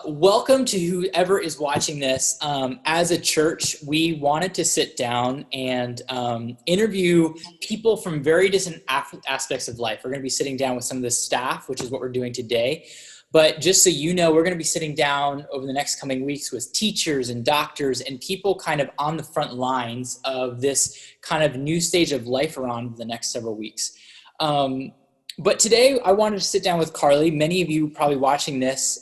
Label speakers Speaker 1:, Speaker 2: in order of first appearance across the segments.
Speaker 1: Welcome to whoever is watching this. As a church, we wanted to sit down and interview people from very different aspects of life. We're going to be sitting down with some of the staff, which is what we're doing today. But just so you know, we're going to be sitting down over the next coming weeks with teachers and doctors and people kind of on the front lines of this kind of new stage of life around the next several weeks. But today I wanted to sit down with Carly. Many of you probably watching this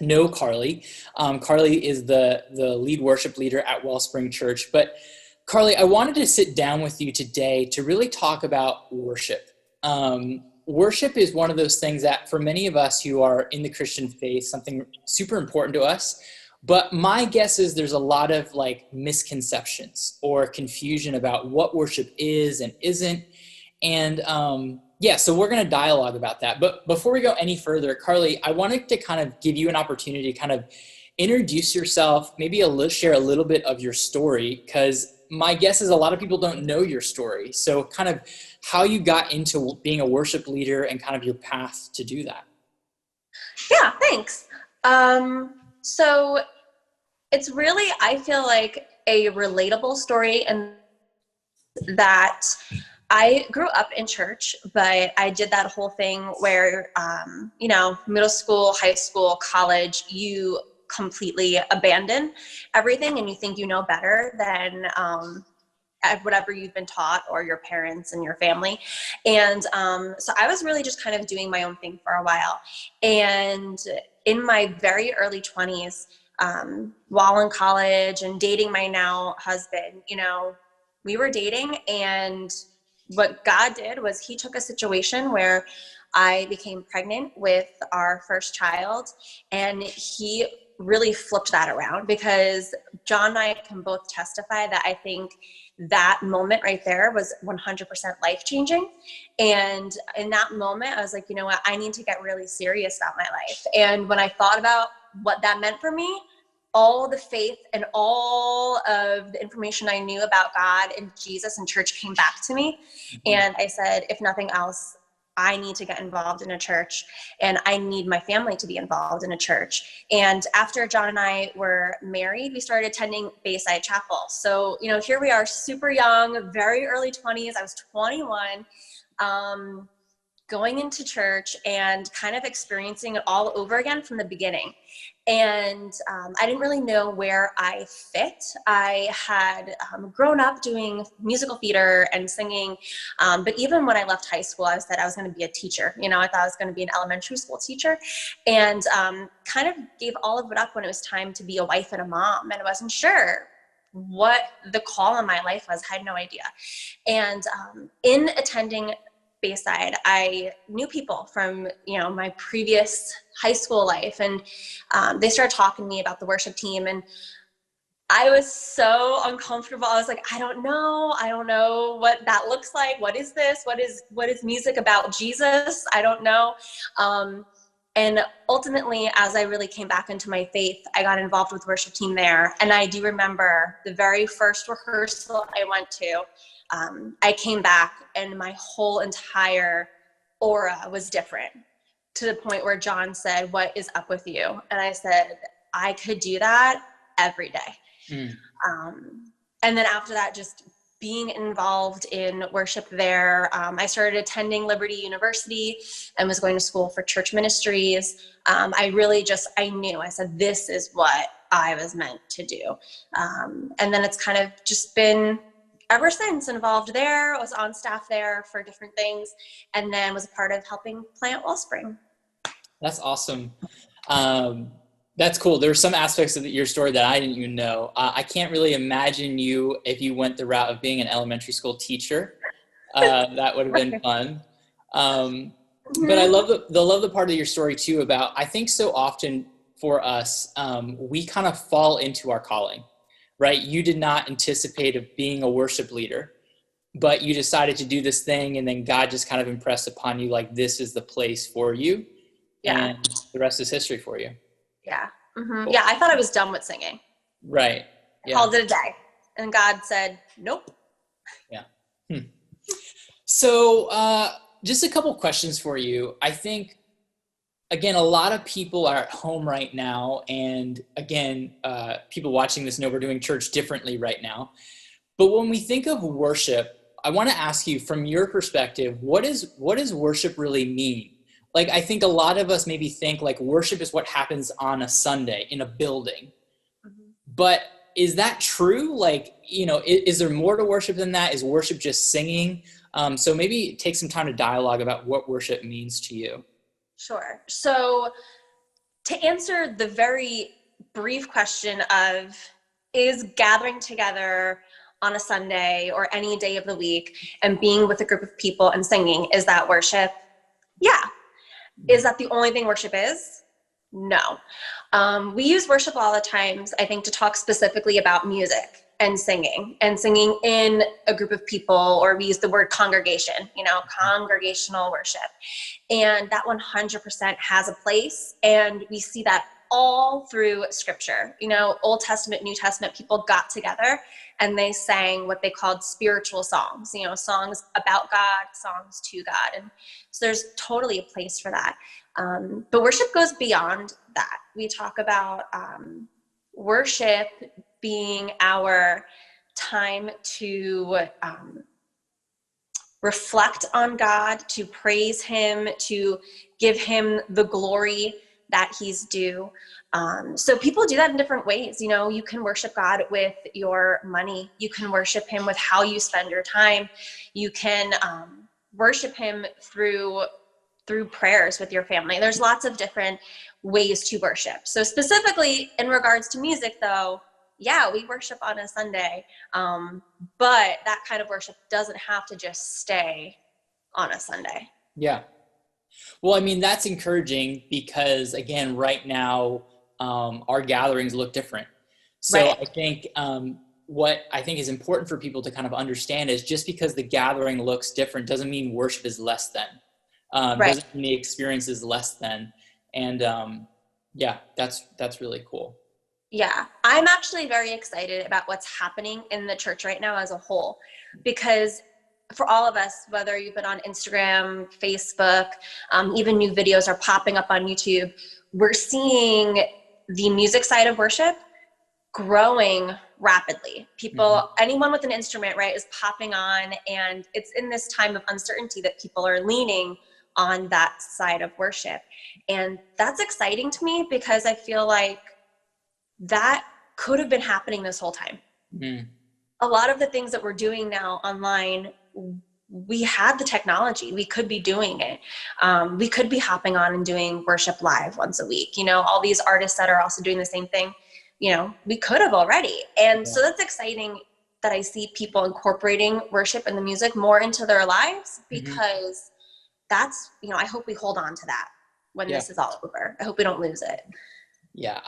Speaker 1: know Carly. Carly is the lead worship leader at Wellspring Church. But Carly, I wanted to sit down with you today to really talk about worship. Worship is one of those things that for many of us who are in the Christian faith, something super important to us. But my guess is there's a lot of like misconceptions or confusion about what worship is and isn't. And so we're going to dialogue about that. But before we go any further, Carly, I wanted to kind of give you an opportunity to kind of introduce yourself, maybe share a little bit of your story, because my guess is a lot of people don't know your story. So kind of how you got into being a worship leader and kind of your path to do that.
Speaker 2: Yeah, thanks. So it's really, I feel like a relatable story, and that I grew up in church, but I did that whole thing where, middle school, high school, college, you completely abandon everything and you think you know better than whatever you've been taught or your parents and your family. And so I was really just kind of doing my own thing for a while. And in my very early 20s, while in college and dating my now husband, we were dating, and what God did was he took a situation where I became pregnant with our first child, and he really flipped that around, because John and I can both testify that I think that moment right there was 100% life-changing. And in that moment, I was like, you know what, I need to get really serious about my life. And when I thought about what that meant for me, all the faith and all of the information I knew about God and Jesus and church came back to me. And I said, if nothing else, I need to get involved in a church, and I need my family to be involved in a church. And after John and I were married, we started attending Bayside Chapel. So, here we are, super young, very early 20s. I was 21. Going into church and kind of experiencing it all over again from the beginning. And I didn't really know where I fit. I had grown up doing musical theater and singing, but even when I left high school, I said I was going to be a teacher. I thought I was going to be an elementary school teacher, and kind of gave all of it up when it was time to be a wife and a mom, and I wasn't sure what the call in my life was. I had no idea. And in attending Bayside, I knew people from, my previous high school life, and they started talking to me about the worship team, and I was so uncomfortable. I was like, I don't know what that looks like. What is this? What is music about Jesus? I don't know. And ultimately, as I really came back into my faith, I got involved with worship team there. And I do remember the very first rehearsal I went to, I came back and my whole entire aura was different, to the point where John said, "What is up with you?" And I said, I could do that every day. And then after that, just being involved in worship there, I started attending Liberty University and was going to school for church ministries. I knew, I said, this is what I was meant to do. And then it's kind of just been ever since involved there. I was on staff there for different things, and then was a part of helping plant Wellspring.
Speaker 1: That's awesome. That's cool. There are some aspects of your story that I didn't even know. I can't really imagine you if you went the route of being an elementary school teacher. That would have been fun. But I love the part of your story too about, I think so often for us, we kind of fall into our calling. Right? You did not anticipate of being a worship leader, but you decided to do this thing, and then God just kind of impressed upon you, like, this is the place for you. Yeah. And the rest is history for you.
Speaker 2: Yeah. Mm-hmm. Cool. Yeah. I thought I was done with singing.
Speaker 1: Right. Yeah.
Speaker 2: Called it a day. And God said, nope.
Speaker 1: Yeah. So just a couple questions for you. I think, again, a lot of people are at home right now. And again, people watching this know we're doing church differently right now. But when we think of worship, I want to ask you, from your perspective, what does worship really mean? Like, I think a lot of us maybe think like worship is what happens on a Sunday in a building. Mm-hmm. But is that true? Like, you know, is there more to worship than that? Is worship just singing? So maybe take some time to dialogue about what worship means to you.
Speaker 2: Sure. So to answer the very brief question of, is gathering together on a Sunday or any day of the week and being with a group of people and singing, is that worship? Yeah. Is that the only thing worship is? No. We use worship a lot of times, I think, to talk specifically about music and singing in a group of people, or we use the word congregation, you know, congregational worship. And that 100% has a place. And we see that all through scripture. You know, Old Testament, New Testament, people got together and they sang what they called spiritual songs, you know, songs about God, songs to God. And so there's totally a place for that. But worship goes beyond that. We talk about worship being our time to reflect on God, to praise him, to give him the glory that he's due. So people do that in different ways. You know, you can worship God with your money. You can worship him with how you spend your time. You can worship him through prayers with your family. There's lots of different ways to worship. So specifically in regards to music though, yeah, we worship on a Sunday, but that kind of worship doesn't have to just stay on a Sunday.
Speaker 1: Yeah. Well, I mean, that's encouraging because, again, right now, our gatherings look different. So right. I think what I think is important for people to kind of understand is just because the gathering looks different doesn't mean worship is less than. Right. Doesn't mean the experience is less than. And yeah, that's really cool.
Speaker 2: Yeah, I'm actually very excited about what's happening in the church right now as a whole, because for all of us, whether you've been on Instagram, Facebook, even new videos are popping up on YouTube, we're seeing the music side of worship growing rapidly. People, anyone with an instrument, right, is popping on, and it's in this time of uncertainty that people are leaning on that side of worship. And that's exciting to me because I feel like that could have been happening this whole time. Mm. A lot of the things that we're doing now online, we had the technology. We could be doing it. We could be hopping on and doing worship live once a week. You know, all these artists that are also doing the same thing, you know, we could have already. And so that's exciting that I see people incorporating worship and the music more into their lives, because that's, you know, I hope we hold on to that when this is all over. I hope we don't lose it.
Speaker 1: Yeah,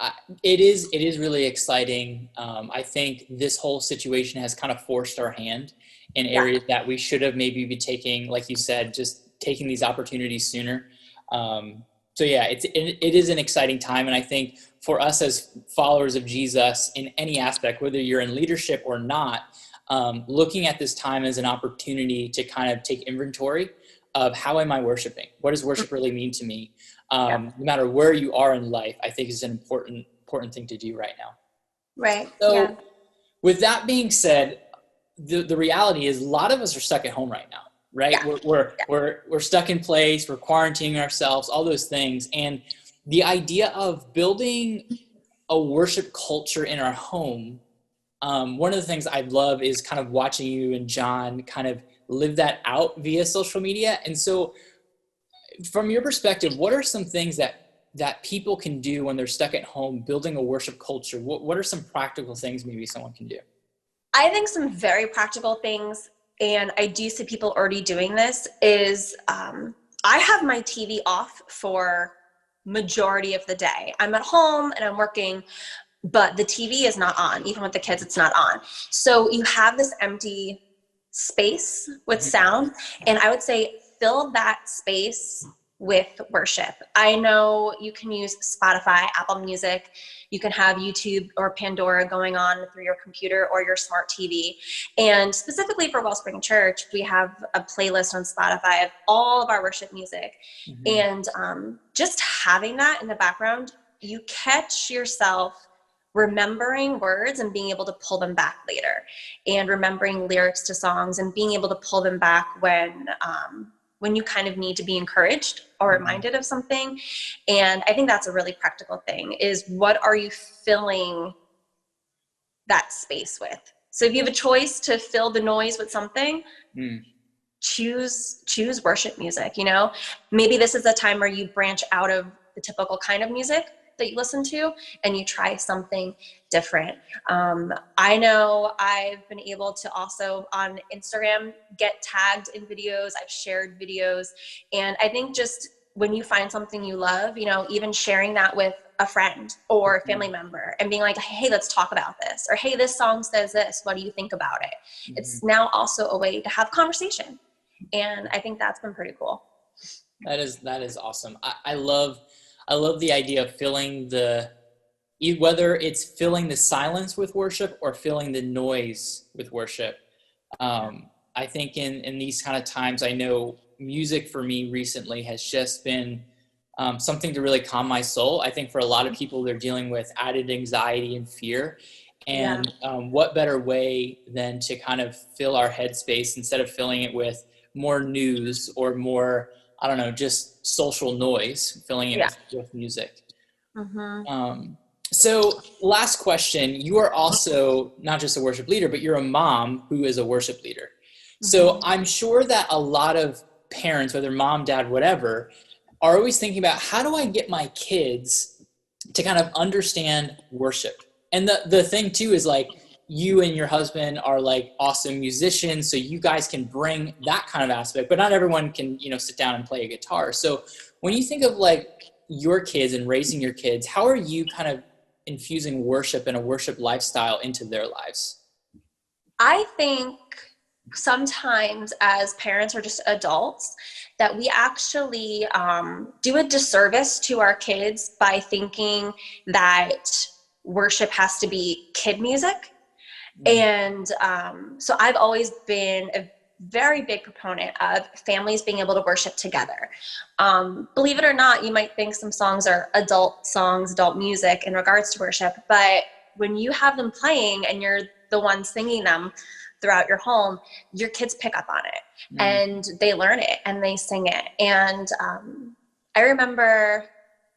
Speaker 1: it is really exciting. I think this whole situation has kind of forced our hand in areas that we should have maybe be taking, like you said, just taking these opportunities sooner. So yeah, it is an exciting time. And I think for us as followers of Jesus in any aspect, whether you're in leadership or not, looking at this time as an opportunity to kind of take inventory of how am I worshiping? What does worship really mean to me? No matter where you are in life, I think is an important thing to do right now.
Speaker 2: Right.
Speaker 1: So with that being said, the reality is a lot of us are stuck at home right now, right? Yeah. We're stuck in place, we're quarantining ourselves, all those things. And the idea of building a worship culture in our home, one of the things I love is kind of watching you and John kind of live that out via social media. And so from your perspective, what are some things that people can do when they're stuck at home building a worship culture? What are some practical things maybe someone can do?
Speaker 2: I think some very practical things, and I do see people already doing this, is I have my TV off for majority of the day. I'm at home and I'm working, but the TV is not on. Even with the kids, it's not on. So you have this empty space with sound, and I would say fill that space with worship. I know you can use Spotify, Apple Music, you can have YouTube or Pandora going on through your computer or your smart TV. And specifically for Wellspring Church, we have a playlist on Spotify of all of our worship music. And just having that in the background, you catch yourself remembering words and being able to pull them back later, and remembering lyrics to songs and being able to pull them back when you kind of need to be encouraged or reminded of something. And I think that's a really practical thing, is what are you filling that space with? So if you have a choice to fill the noise with something, choose worship music, you know? Maybe this is a time where you branch out of the typical kind of music that you listen to and you try something different. I know I've been able to also on Instagram get tagged in videos. I've shared videos. And I think just when you find something you love, you know, even sharing that with a friend or a family member and being like, hey, let's talk about this. Or, hey, this song says this. What do you think about it? It's now also a way to have conversation. And I think that's been pretty cool.
Speaker 1: That is awesome. I love the idea of filling whether it's filling the silence with worship or filling the noise with worship. I think in these kind of times, I know music for me recently has just been something to really calm my soul. I think for a lot of people, they're dealing with added anxiety and fear. And what better way than to kind of fill our headspace instead of filling it with more news or more, I don't know, just social noise, filling it with music. So last question, you are also not just a worship leader, but you're a mom who is a worship leader. So I'm sure that a lot of parents, whether mom, dad, whatever, are always thinking about, how do I get my kids to kind of understand worship? And the thing too is, like, you and your husband are like awesome musicians, so you guys can bring that kind of aspect, but not everyone can, you know, sit down and play a guitar. So when you think of like your kids and raising your kids, how are you kind of infusing worship and a worship lifestyle into their lives?
Speaker 2: I think sometimes as parents or just adults that we actually do a disservice to our kids by thinking that worship has to be kid music. And so I've always been a very big proponent of families being able to worship together. Believe it or not, you might think some songs are adult songs, adult music in regards to worship, but when you have them playing and you're the one singing them throughout your home, your kids pick up on it and they learn it and they sing it. And I remember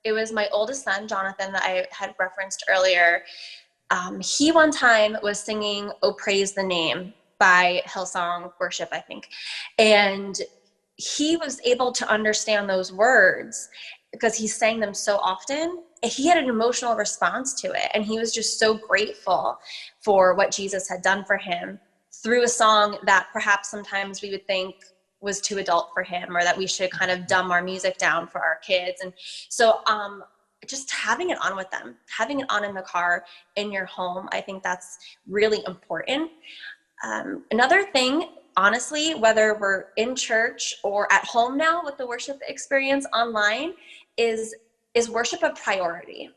Speaker 2: it was my oldest son, Jonathan, that I had referenced earlier. He one time was singing "Oh Praise the Name" by Hillsong Worship, I think. And he was able to understand those words because he sang them so often. He had an emotional response to it. And he was just so grateful for what Jesus had done for him through a song that perhaps sometimes we would think was too adult for him, or that we should kind of dumb our music down for our kids. And so, just having it on with them, having it on in the car, in your home, I think that's really important. Another thing, honestly, whether we're in church or at home now with the worship experience online, is worship a priority?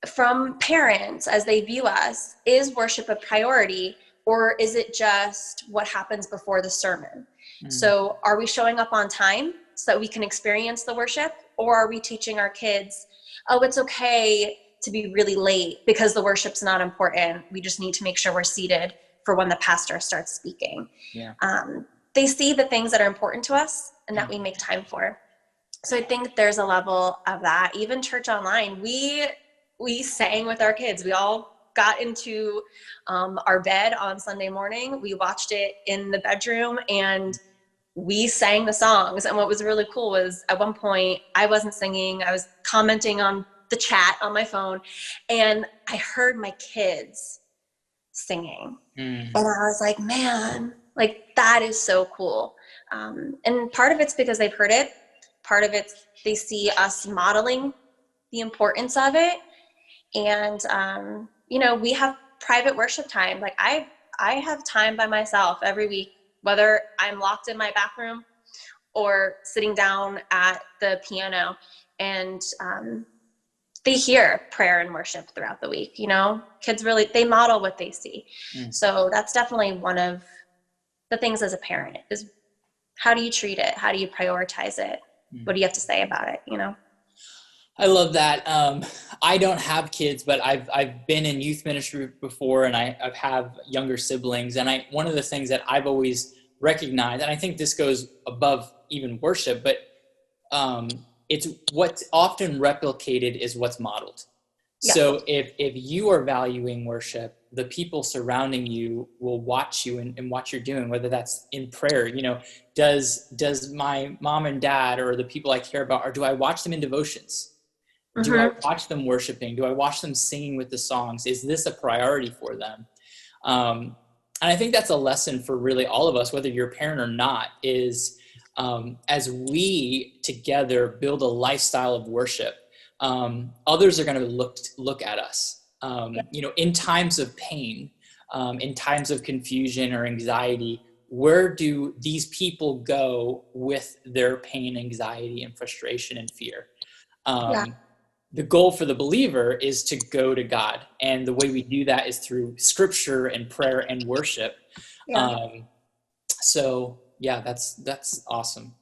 Speaker 2: From parents, as they view us, is worship a priority, or is it just what happens before the sermon? So are we showing up on time so that we can experience the worship? Or are we teaching our kids, oh, it's okay to be really late because the worship's not important. We just need to make sure we're seated for when the pastor starts speaking. They see the things that are important to us and that we make time for. So I think there's a level of that. Even church online, we sang with our kids. We all got into our bed on Sunday morning. We watched it in the bedroom and we sang the songs. And what was really cool was at one point I wasn't singing. I was commenting on the chat on my phone and I heard my kids singing. And I was like, man, like that is so cool. And part of it's because they've heard it. Part of it's they see us modeling the importance of it. And, you know, we have private worship time. Like I have time by myself every week, whether I'm locked in my bathroom or sitting down at the piano, and they hear prayer and worship throughout the week. Kids really, they model what they see. So that's definitely one of the things as a parent is, how do you treat it? How do you prioritize it? What do you have to say about it?
Speaker 1: I love that. I don't have kids, but I've been in youth ministry before, and I've have younger siblings. And one of the things that I've always recognized, and I think this goes above even worship, but it's what's often replicated is what's modeled. Yeah. So if you are valuing worship, the people surrounding you will watch you and what you're doing, whether that's in prayer. Does my mom and dad or the people I care about, or do I watch them in devotions? Do I watch them worshiping? Do I watch them singing with the songs? Is this a priority for them? And I think that's a lesson for really all of us, whether you're a parent or not, is as we together build a lifestyle of worship, others are going to look at us. In times of pain, in times of confusion or anxiety, where do these people go with their pain, anxiety, and frustration and fear? The goal for the believer is to go to God. And the way we do that is through scripture and prayer and worship. So yeah, that's awesome.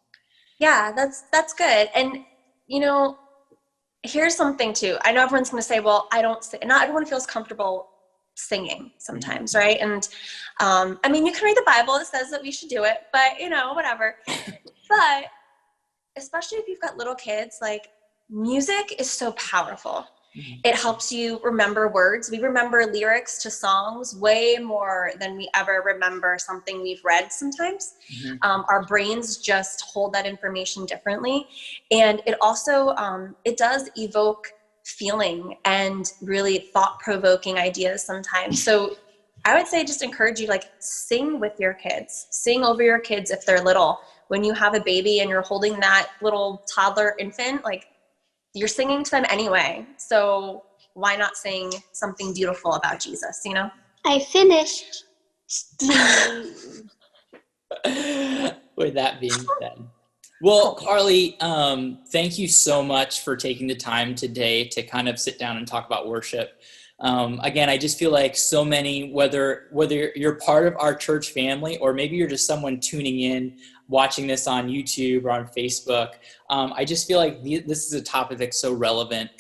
Speaker 2: Yeah, that's good. And, here's something too. I know everyone's going to say, well, not everyone feels comfortable singing sometimes. Right. And, you can read the Bible that says that we should do it, but whatever. But especially if you've got little kids, like, music is so powerful. It helps you remember words. We remember lyrics to songs way more than we ever remember something we've read sometimes. Our brains just hold that information differently. And it also, it does evoke feeling and really thought-provoking ideas sometimes. So I would say just encourage you, sing with your kids. Sing over your kids if they're little. When you have a baby and you're holding that little toddler infant, you're singing to them anyway. So why not sing something beautiful about Jesus,
Speaker 3: I finished.
Speaker 1: With that being said. Well, Carly, thank you so much for taking the time today to kind of sit down and talk about worship. Again, I just feel like so many, whether you're part of our church family or maybe you're just someone tuning in, watching this on YouTube or on Facebook, I just feel like this is a topic that's so relevant.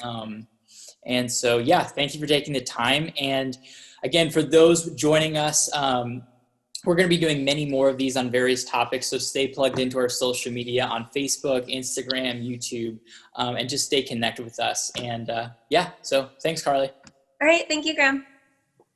Speaker 1: And so, yeah, thank you for taking the time. And again, for those joining us, we're going to be doing many more of these on various topics. So stay plugged into our social media on Facebook, Instagram, YouTube, and just stay connected with us. And so thanks, Carly.
Speaker 2: All right. Thank you, Graeme.